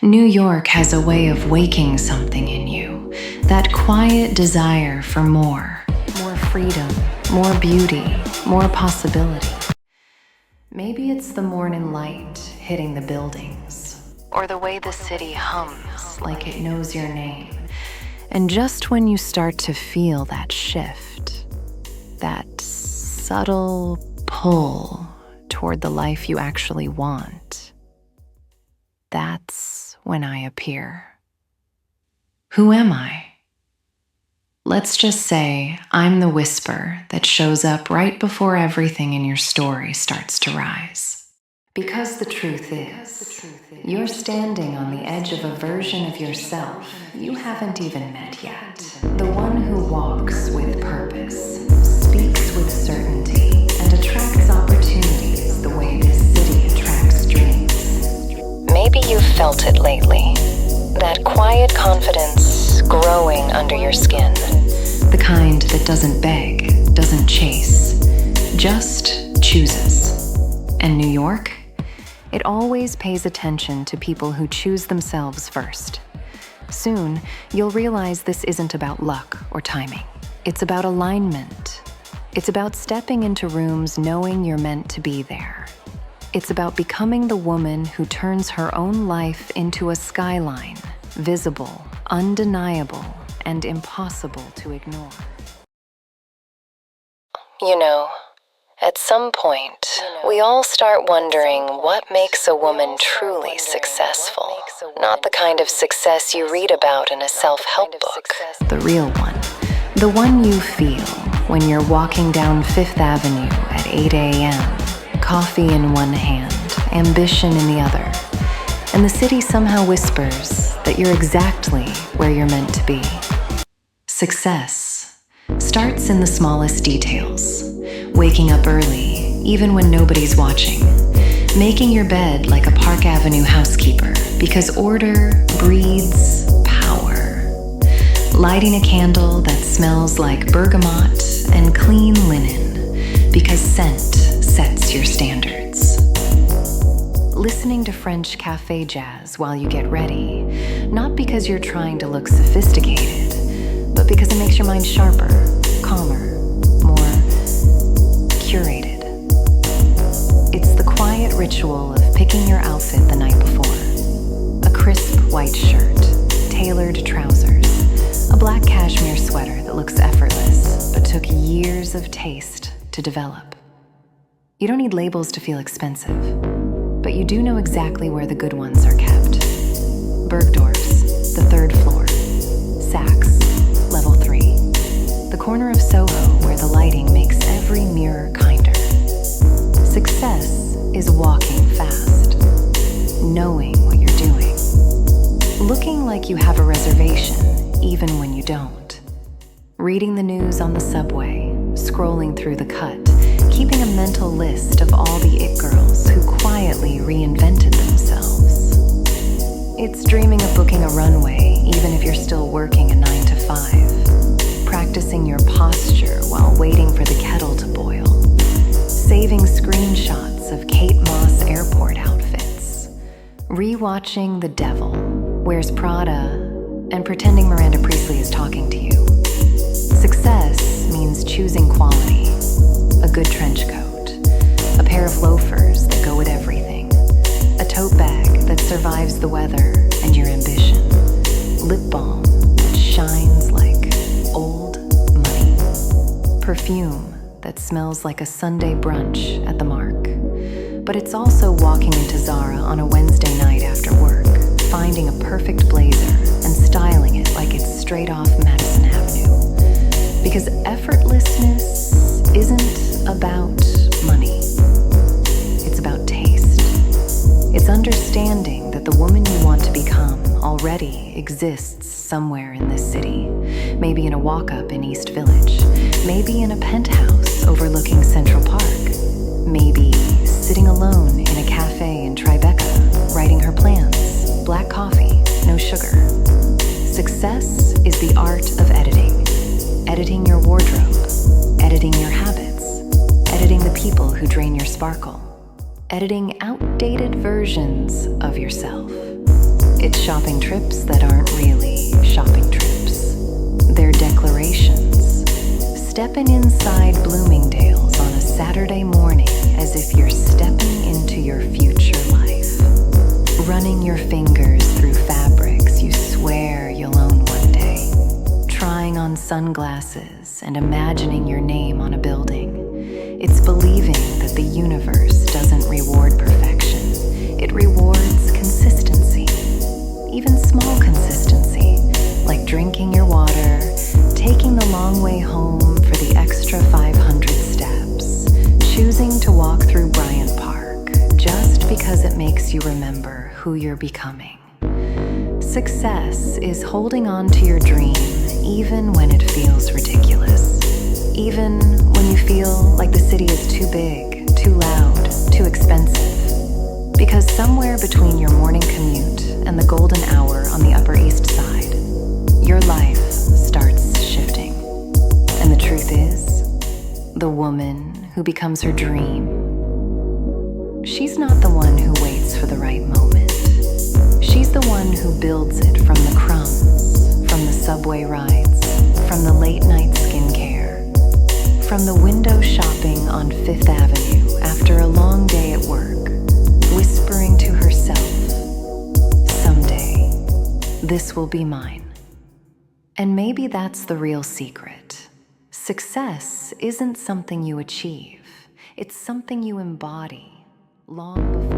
New York has a way of waking something in you, that quiet desire for more freedom, more beauty, more possibility. Maybe it's the morning light hitting the buildings, or the way the city hums like it knows your name. And just when you start to feel that shift, that subtle pull toward the life you actually want, that's when I appear. Who am I? Let's just say I'm the whisper that shows up right before everything in your story starts to rise. Because the truth is, you're standing on the edge of a version of yourself you haven't even met yet. The one who walks with purpose, speaks with certainty, and attracts opportunities the way this city attracts dreams. Maybe you've felt it lately. That quiet confidence growing under your skin. The kind that doesn't beg, doesn't chase, just chooses. And New York? It always pays attention to people who choose themselves first. Soon, you'll realize this isn't about luck or timing. It's about alignment. It's about stepping into rooms knowing you're meant to be there. It's about becoming the woman who turns her own life into a skyline, visible, undeniable, and impossible to ignore. You know, at some point, we all start wondering what makes a woman truly successful. Not the kind of success you read about in a self-help book. The real one. The one you feel when you're walking down Fifth Avenue at 8 a.m., coffee in one hand, ambition in the other, and the city somehow whispers that you're exactly where you're meant to be. Success starts in the smallest details. Waking up early, even when nobody's watching. Making your bed like a Park Avenue housekeeper, because order breeds power. Lighting a candle that smells like bergamot and clean linen, because scent sets your standards. Listening to French cafe jazz while you get ready, not because you're trying to look sophisticated, but because it makes your mind sharper, calmer, more curated. It's the quiet ritual of picking your outfit the night before. A crisp white shirt, tailored trousers, a black cashmere sweater that looks effortless, but took years of taste to develop. You don't need labels to feel expensive, but you do know exactly where the good ones are kept. Bergdorf's, the 3rd floor. Saks, level 3. The corner of Soho where the lighting makes every mirror kinder. Success is walking fast, knowing what you're doing, looking like you have a reservation even when you don't, reading the news on the subway, scrolling through the cut, keeping a mental list of all the it girls who quietly reinvented themselves. It's dreaming of booking a runway even if you're still working a 9 to 5, practicing your posture while waiting for the kettle to boil, saving screenshots of Kate Moss airport outfits, rewatching The Devil Wears Prada, and pretending Miranda Priestley is talking to you. Success means choosing quality, a good trench coat, a pair of loafers that go with everything, a tote bag that survives the weather and your ambition, lip balm that shines like old money, perfume that smells like a Sunday brunch at the Mark. But it's also walking into Zara on a Wednesday night after work, finding a perfect blazer and styling it like it's straight off Madison Avenue. Because effortlessness isn't about money. It's about taste. It's understanding that the woman you want to become already exists somewhere in this city. Maybe in a walk-up in East Village. Maybe in a penthouse overlooking Central Park. Maybe sitting alone in a cafe in Tribeca, writing her plans. Black coffee, no sugar. Success is the art of editing. Editing your wardrobe. Editing your habits. Editing the people who drain your sparkle. Editing outdated versions of yourself. It's shopping trips that aren't really shopping trips. They're declarations. Stepping inside Bloomingdale's on a Saturday morning as if you're stepping into your future life. Running your fingers through fabrics you swear you'll own one day. Trying on sunglasses and imagining your name on a building. It's believing that the universe doesn't reward perfection. It rewards consistency. Even small consistency, like drinking your water, taking the long way home for the extra 500 steps, choosing to walk through Bryant Park just because it makes you remember who you're becoming. Success is holding on to your dream even when it feels ridiculous. Even when you feel like the city is too big, too loud, too expensive. Because somewhere between your morning commute and the golden hour on the Upper East Side, your life starts shifting. And the truth is, the woman who becomes her dream, she's not the one who waits for the right moment. She's the one who builds it from the crumbs, from the subway rides, from the late night skincare, from the window shopping on Fifth Avenue after a long day at work, whispering to herself, someday, this will be mine. And maybe that's the real secret. Success isn't something you achieve. It's something you embody long before